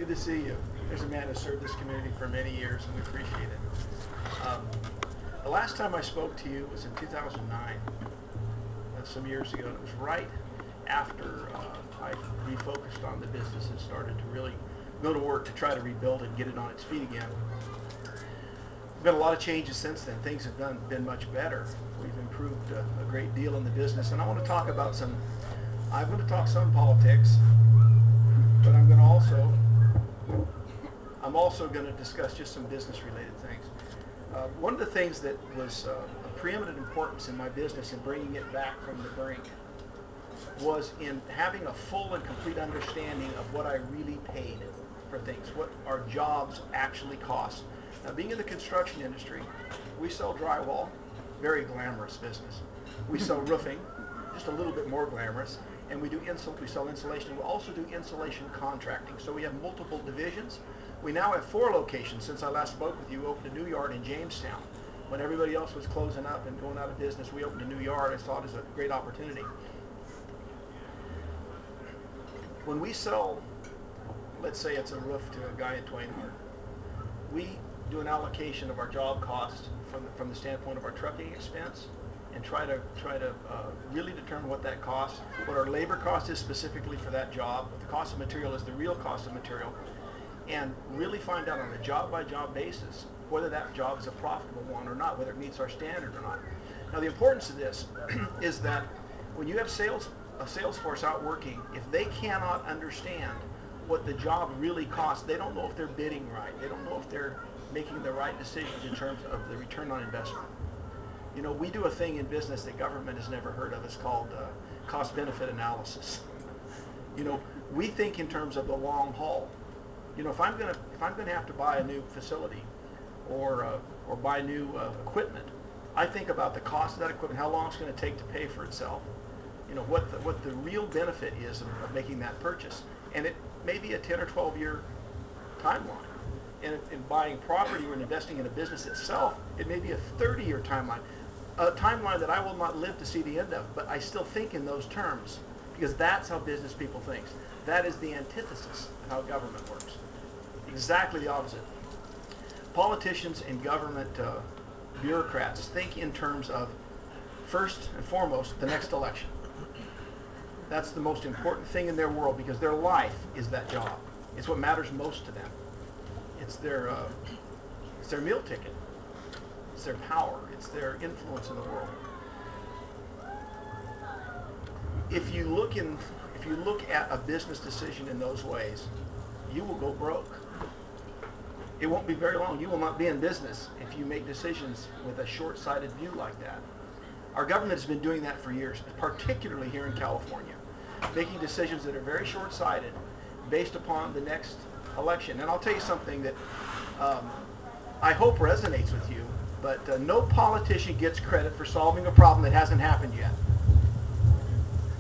Good to see you. There's a man who served this community for many years, and we appreciate it. The last time I spoke to you was in 2009, some years ago, and it was right after I refocused on the business and started to really go to work to try to rebuild it and get it on its feet again. There's been a lot of changes since then. Things have been much better. We've improved a great deal in the business, and I want to talk about I'm going to talk some politics, but I'm also going to discuss just some business-related things. One of the things that was of preeminent importance in my business in bringing it back from the brink was in having a full and complete understanding of what I really paid for things, what our jobs actually cost. Now, being in the construction industry, we sell drywall, very glamorous business. We sell roofing, just a little bit more glamorous, and we sell insulation. We also do insulation contracting. So we have multiple divisions. We now have 4 locations. Since I last spoke with you, we opened a new yard in Jamestown. When everybody else was closing up and going out of business, we opened a new yard. I saw it as a great opportunity. When we sell, let's say it's a roof to a guy in Twainhart, we do an allocation of our job cost from the standpoint of our trucking expense, and try to really determine what that costs, what our labor cost is specifically for that job, what the cost of material is, the real cost of material, and really find out on a job-by-job basis whether that job is a profitable one or not, whether it meets our standard or not. Now, the importance of this is that when you have a sales force out working, if they cannot understand what the job really costs, they don't know if they're bidding right. They don't know if they're making the right decisions in terms of the return on investment. You know, we do a thing in business that government has never heard of. It's called cost-benefit analysis. You know, we think in terms of the long haul. You know, if I'm gonna have to buy a new facility or buy new equipment, I think about the cost of that equipment, how long it's going to take to pay for itself. You know, what the real benefit is of making that purchase, and it may be a 10 or 12 year timeline. And in buying property or investing in a business itself, it may be a 30-year timeline. A timeline that I will not live to see the end of, but I still think in those terms, because that's how business people think. That is the antithesis of how government works. Exactly the opposite. Politicians and government bureaucrats think in terms of, first and foremost, the next election. That's the most important thing in their world, because their life is that job. It's what matters most to them. It's their meal ticket. It's their power. It's their influence in the world. If you look at a business decision in those ways, you will go broke. It won't be very long. You will not be in business if you make decisions with a short-sighted view like that. Our government has been doing that for years, particularly here in California, making decisions that are very short-sighted based upon the next election. And I'll tell you something that I hope resonates with you, but no politician gets credit for solving a problem that hasn't happened yet.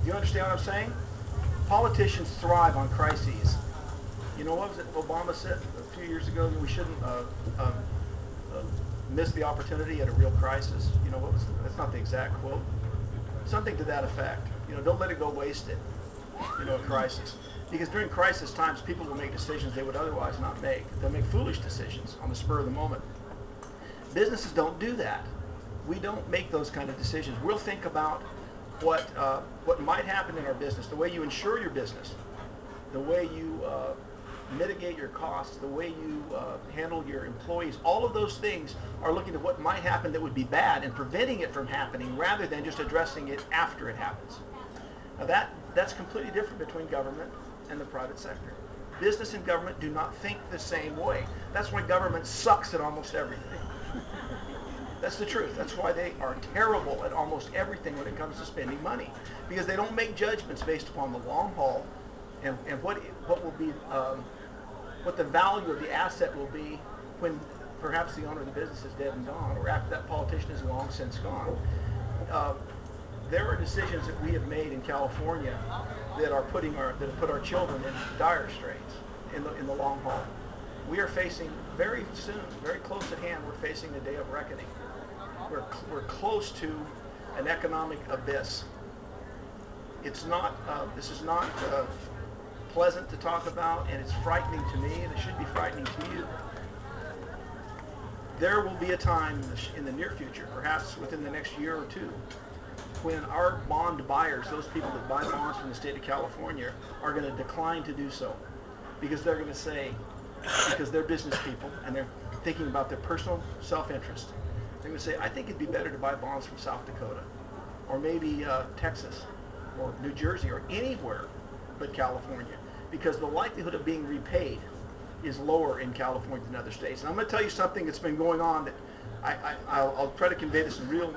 Do you understand what I'm saying? Politicians thrive on crises. You know, what was it Obama said a few years ago? We shouldn't miss the opportunity at a real crisis. You know, that's not the exact quote. Something to that effect. You know, don't let it go wasted. You know, a crisis. Because during crisis times, people will make decisions they would otherwise not make. They'll make foolish decisions on the spur of the moment. Businesses don't do that. We don't make those kind of decisions. We'll think about what might happen in our business, the way you insure your business, the way you mitigate your costs, the way you handle your employees. All of those things are looking at what might happen that would be bad and preventing it from happening rather than just addressing it after it happens. Now that's completely different between government and the private sector. Business and government do not think the same way. That's why government sucks at almost everything. That's the truth. That's why they are terrible at almost everything when it comes to spending money, because they don't make judgments based upon the long haul and what will be what the value of the asset will be when perhaps the owner of the business is dead and gone, or after that politician is long since gone. There are decisions that we have made in California that have put our children in dire straits in the long haul. We are facing very soon, very close at hand, we're facing a day of reckoning. We're close to an economic abyss. It's not. This is not pleasant to talk about, and it's frightening to me, and it should be frightening to you. There will be a time in the near future, perhaps within the next year or two, when our bond buyers, those people that buy bonds from the state of California, are going to decline to do so, because they're going to say, because they're business people and they're thinking about their personal self-interest, they're going to say, I think it'd be better to buy bonds from South Dakota, or maybe Texas, or New Jersey, or anywhere but California, because the likelihood of being repaid is lower in California than other states. And I'm going to tell you something that's been going on that I'll try to convey this in real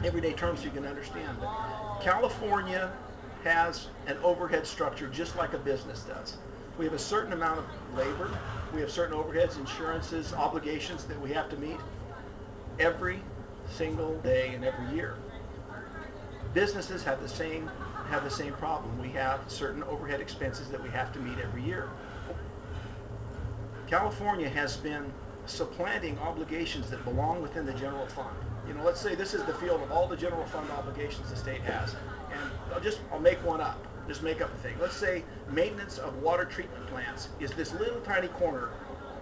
everyday terms so you can understand. But California has an overhead structure just like a business does. We have a certain amount of labor, we have certain overheads, insurances, obligations that we have to meet every single day and every year. Businesses have the same problem. We have certain overhead expenses that we have to meet every year. California has been supplanting obligations that belong within the general fund. You know, let's say this is the field of all the general fund obligations the state has, and I'll make one up. Just make up a thing. Let's say maintenance of water treatment plants is this little tiny corner,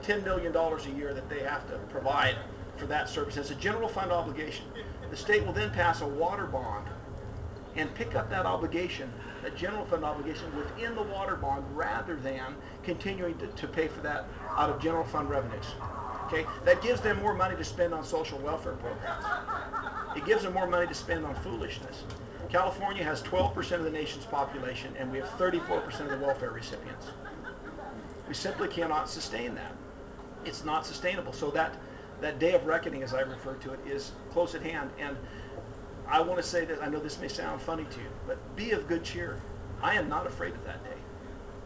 $10 million a year that they have to provide for that service. It's a general fund obligation. The state will then pass a water bond and pick up that obligation, that general fund obligation, within the water bond rather than continuing to pay for that out of general fund revenues. Okay? That gives them more money to spend on social welfare programs. It gives them more money to spend on foolishness. California has 12% of the nation's population, and we have 34% of the welfare recipients. We simply cannot sustain that. It's not sustainable. So that day of reckoning, as I refer to it, is close at hand. And I want to say that, I know this may sound funny to you, but be of good cheer. I am not afraid of that day.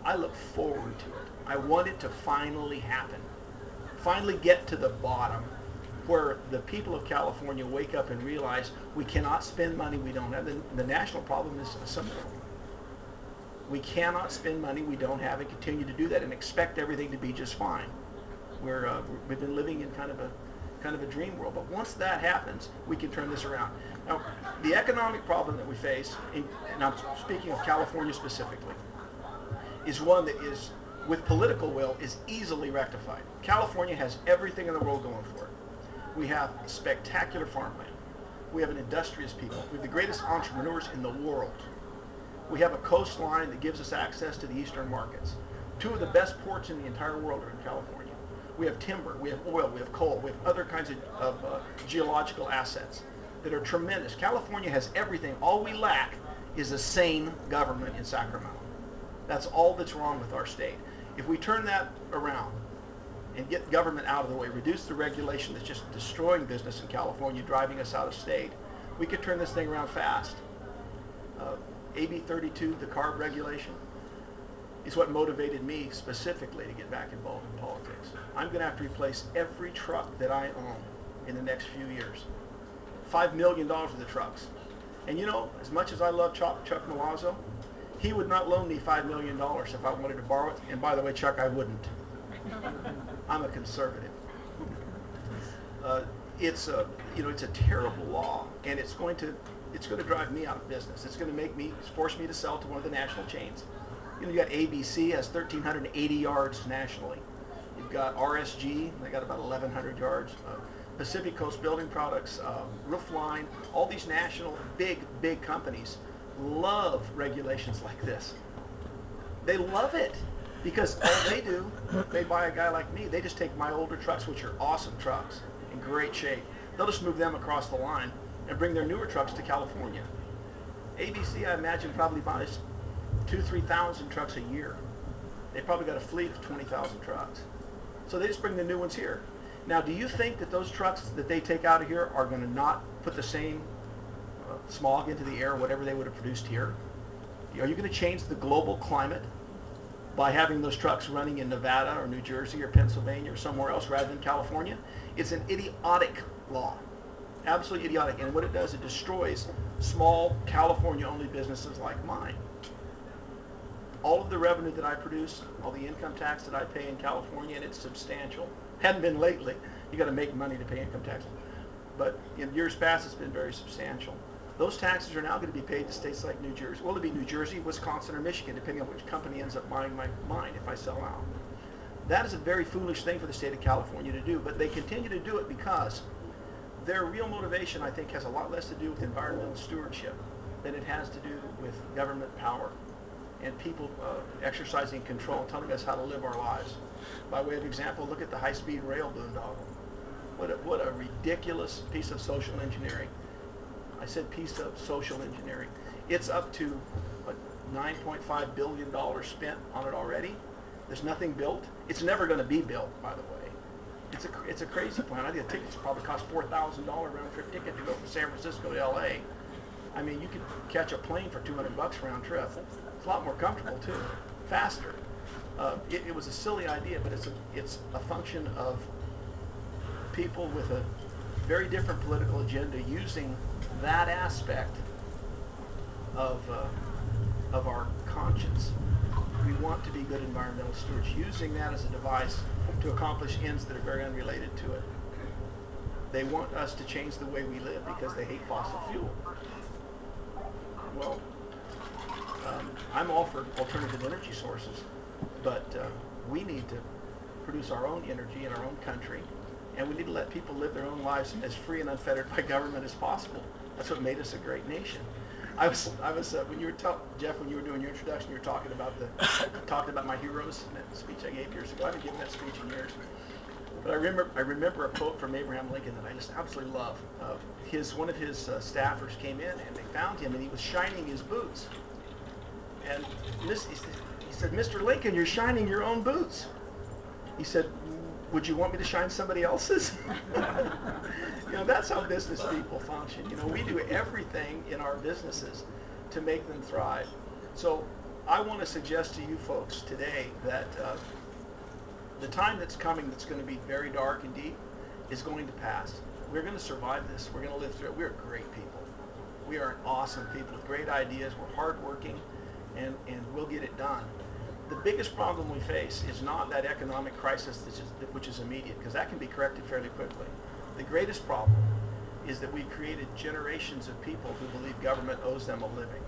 I look forward to it. I want it to finally happen. Finally get to the bottom where the people of California wake up and realize we cannot spend money we don't have. The national problem is similar. We cannot spend money we don't have and continue to do that and expect everything to be just fine. We've been living in kind of a dream world. But once that happens, we can turn this around. Now, the economic problem that we face, and I'm speaking of California specifically, is one that is, with political will, is easily rectified. California has everything in the world going for it. We have spectacular farmland. We have an industrious people. We have the greatest entrepreneurs in the world. We have a coastline that gives us access to the eastern markets. Two of the best ports in the entire world are in California. We have timber, we have oil, we have coal, we have other kinds of geological assets that are tremendous. California has everything. All we lack is a sane government in Sacramento. That's all that's wrong with our state. If we turn that around and get government out of the way, reduce the regulation that's just destroying business in California, driving us out of state, we could turn this thing around fast. AB 32, the CARB regulation, is what motivated me specifically to get back involved in politics. I'm going to have to replace every truck that I own in the next few years. $5 million of the trucks. And you know, as much as I love Chuck Milazzo, he would not loan me $5 million if I wanted to borrow it. And by the way, Chuck, I wouldn't. I'm a conservative. It's a terrible law, and it's going to drive me out of business. It's going to force me to sell to one of the national chains. You got ABC, has 1,380 yards nationally. You've got RSG, they got about 1,100 yards. Pacific Coast Building Products, Roofline, all these national big companies love regulations like this. They love it because all they do, they buy a guy like me, they just take my older trucks, which are awesome trucks, in great shape. They'll just move them across the line and bring their newer trucks to California. ABC, I imagine, probably buys 2,000-3,000 trucks a year. They probably got a fleet of 20,000 trucks. So they just bring the new ones here. Now, do you think that those trucks that they take out of here are going to not put the same smog into the air, whatever they would have produced here? Are you going to change the global climate by having those trucks running in Nevada or New Jersey or Pennsylvania or somewhere else rather than California? It's an idiotic law. Absolutely idiotic. And what it does, it destroys small California-only businesses like mine. All of the revenue that I produce, all the income tax that I pay in California, and it's substantial. Hadn't been lately. You got to make money to pay income tax. But in years past, it's been very substantial. Those taxes are now going to be paid to states like New Jersey. Well, it'll be New Jersey, Wisconsin, or Michigan, depending on which company ends up buying my mine if I sell out. That is a very foolish thing for the state of California to do, but they continue to do it because their real motivation, I think, has a lot less to do with environmental stewardship than it has to do with government power and people exercising control, telling us how to live our lives. By way of example, look at the high-speed rail boondoggle. What a ridiculous piece of social engineering. I said piece of social engineering. It's up to what, $9.5 billion spent on it already. There's nothing built. It's never going to be built, by the way. It's a crazy plan. I think the tickets probably cost $4,000 round trip ticket to go from San Francisco to LA. I mean, you could catch a plane for $200 round trip. It's a lot more comfortable too, faster. It was a silly idea, but it's a function of people with a very different political agenda using that aspect of our conscience. We want to be good environmental stewards, using that as a device to accomplish ends that are very unrelated to it. They want us to change the way we live because they hate fossil fuel. Well, I'm all for alternative energy sources, but we need to produce our own energy in our own country, and we need to let people live their own lives as free and unfettered by government as possible. That's what made us a great nation. I was when you were Jeff, when you were doing your introduction, you were talking about my heroes in that speech I gave years ago. I haven't given that speech in years, but I remember a quote from Abraham Lincoln that I just absolutely love. One of his staffers came in and they found him and he was shining his boots, and he said, "Mr. Lincoln, you're shining your own boots." He said, "Would you want me to shine somebody else's?" You know, that's how business people function. You know, we do everything in our businesses to make them thrive. So I want to suggest to you folks today that the time that's coming that's going to be very dark and deep is going to pass. We're going to survive this. We're going to live through it. We're great people. We are an awesome people with great ideas. We're hardworking, and we'll get it done. The biggest problem we face is not that economic crisis which is immediate, because that can be corrected fairly quickly. The greatest problem is that we've created generations of people who believe government owes them a living,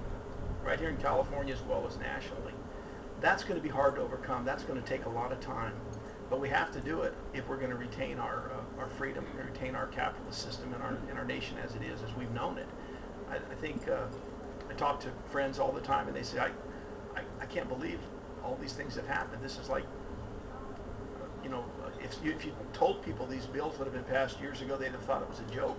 right here in California as well as nationally. That's going to be hard to overcome. That's going to take a lot of time, but we have to do it if we're going to retain our freedom, and retain our capitalist system in our nation as it is, as we've known it. I think I talk to friends all the time, and they say, I can't believe all these things have happened. This is like, you know, if you told people these bills would have been passed years ago, they'd have thought it was a joke.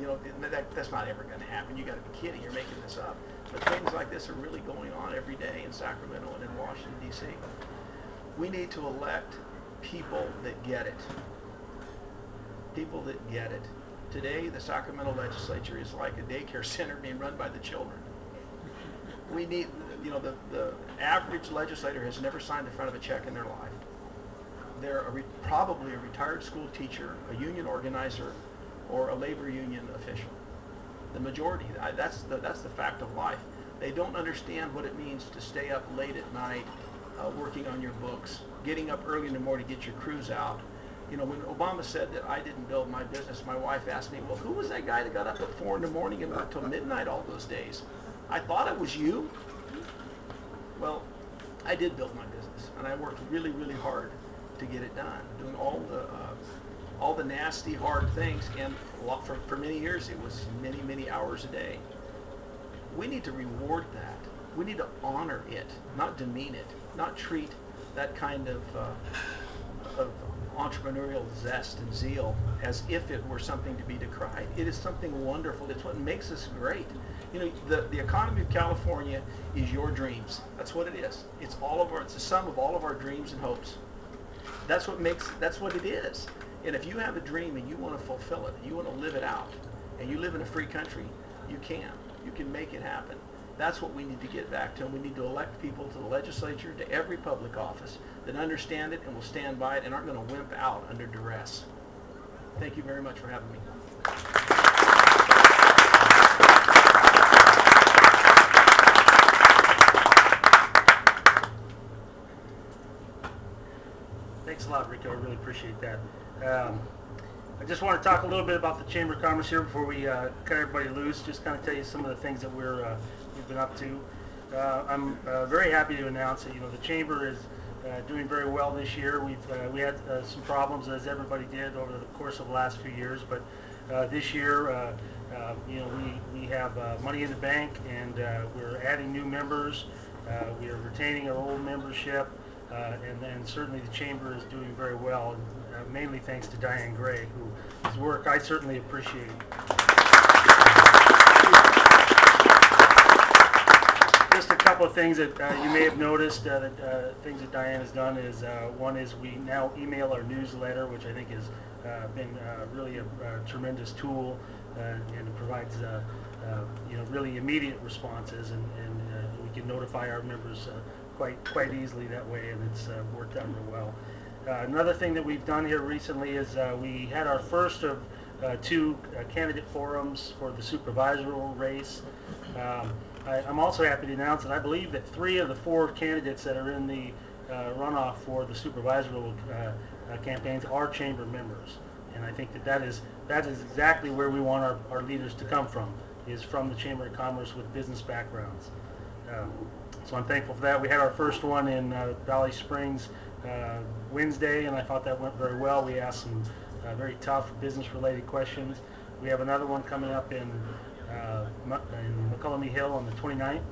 You know, that's not ever going to happen. You got to be kidding. You're making this up. But things like this are really going on every day in Sacramento and in Washington, D.C. We need to elect people that get it. People that get it. Today, the Sacramento legislature is like a daycare center being run by the children. We need, you know, the average legislator has never signed the front of a check in their life. They're probably a retired school teacher, a union organizer, or a labor union official. The majority, that's the fact of life. They don't understand what it means to stay up late at night, working on your books, getting up early in the morning to get your crews out. You know, when Obama said that I didn't build my business, my wife asked me, well, who was that guy that got up at 4 in the morning and worked till midnight all those days? I thought it was you. Well, I did build my business, and I worked really, really hard to get it done, doing all the nasty, hard things, and for many years it was many, many hours a day. We need to reward that. We need to honor it, not demean it, not treat that kind of entrepreneurial zest and zeal as if it were something to be decried. It is something wonderful. It's what makes us great. You know, the economy of California is your dreams. That's what it is. It's the sum of all of our dreams and hopes. That's what it is. And if you have a dream and you want to fulfill it, you want to live it out, and you live in a free country, you can. You can make it happen. That's what we need to get back to, and we need to elect people to the legislature, to every public office that understand it and will stand by it and aren't going to wimp out under duress. Thank you very much for having me. Thanks a lot, Rico. I really appreciate that. I just want to talk a little bit about the Chamber of Commerce here before we cut everybody loose. Just kind of tell you some of the things that we've been up to. I'm very happy to announce that the Chamber is doing very well this year. We had some problems, as everybody did, over the course of the last few years, but this year we have money in the bank, and we're adding new members. We are retaining our old membership, and then certainly the Chamber is doing very well, mainly thanks to Diane Gray, whose work I certainly appreciate. Just a couple of things that you may have noticed, things that Diane has done is, one is we now email our newsletter, which I think has been really a tremendous tool, and it provides really immediate responses, and we can notify our members quite easily that way, and it's worked out real well. Another thing that we've done here recently is we had our first of two candidate forums for the supervisory race. I'm also happy to announce that I believe that 3 of the 4 candidates that are in the runoff for the supervisory campaigns are Chamber members, and I think that is exactly where we want our leaders to come from, is from the Chamber of Commerce with business backgrounds. So I'm thankful for that. We had our first one in Valley Springs Wednesday, and I thought that went very well. We asked some very tough business-related questions. We have another one coming up in McCullough Hill on the 29th,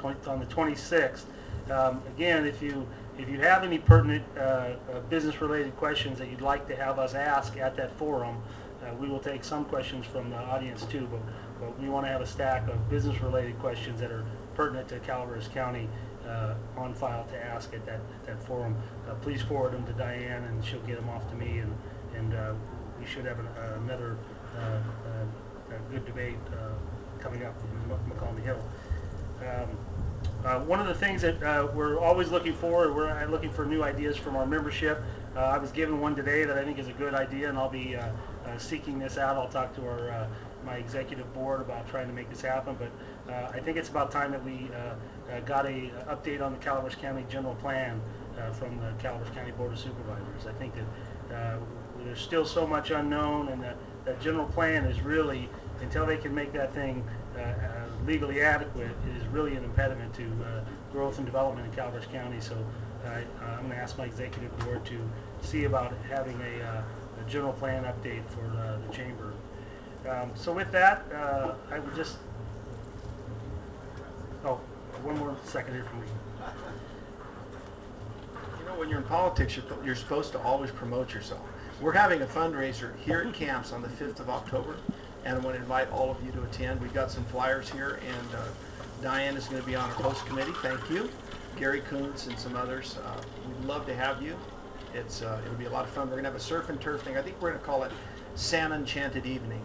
on the 26th. Again, if you have any pertinent business-related questions that you'd like to have us ask at that forum, we will take some questions from the audience too, but we want to have a stack of business-related questions that are pertinent to Calaveras County on file to ask at that forum. Please forward them to Diane, and she'll get them off to me, and we should have another good debate coming up in McCullough Hill. One of the things that we're always looking for, we're looking for new ideas from our membership. I was given one today that I think is a good idea, and I'll be seeking this out. I'll talk to my executive board about trying to make this happen, but I think it's about time that we got a update on the Calaveras County General Plan from the Calaveras County Board of Supervisors. I think that there's still so much unknown, and that general plan is really, until they can make that thing legally adequate, it is really an impediment to growth and development in Calaveras County. So I'm going to ask my executive board to see about having a general plan update for the Chamber. So with that, I would just, one more second here for me. When you're in politics, you're supposed to always promote yourself. We're having a fundraiser here at Camps on the 5th of October, and I want to invite all of you to attend. We've got some flyers here, and Diane is going to be on our host committee. Thank you. Gary Kuntz and some others. We'd love to have you. It'll be a lot of fun. We're going to have a surf and turf thing. I think we're going to call it San Enchanted Evening.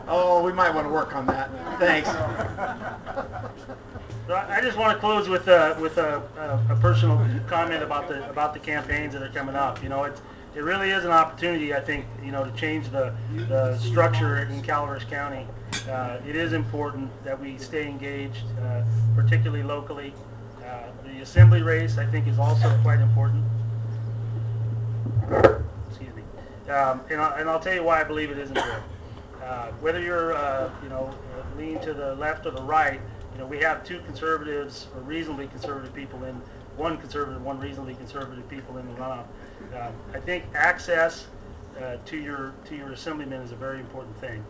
Oh, we might want to work on that. Thanks. I just want to close with a personal comment about the campaigns that are coming up. It really is an opportunity, I think, to change the structure in Calaveras County. It is important that we stay engaged, particularly locally. The assembly race, I think, is also quite important. Excuse me. And I'll tell you why I believe it is important. Whether you're, leaning to the left or the right, we have 2 conservatives or reasonably conservative people in, one conservative, one reasonably conservative people in the runoff. I think access to your assemblyman is a very important thing.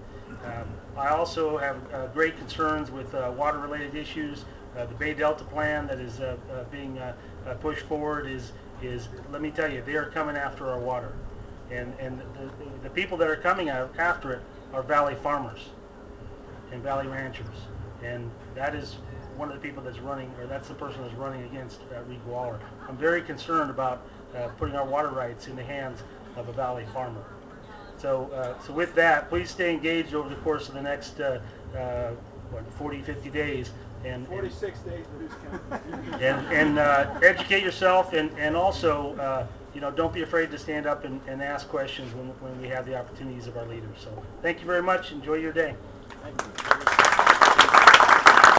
I also have great concerns with water-related issues. The Bay Delta plan that is being pushed forward is, let me tell you, they are coming after our water. And the people that are coming after it are valley farmers and valley ranchers. And that is one of the people that's running, or that's the person that's running against Rico Oller. I'm very concerned about putting our water rights in the hands of a valley farmer. So with that, please stay engaged over the course of the next 40, 50 days. And 46 days for this county. And educate yourself, and also don't be afraid to stand up and ask questions when we have the opportunities of our leaders. So thank you very much. Enjoy your day. Thank you.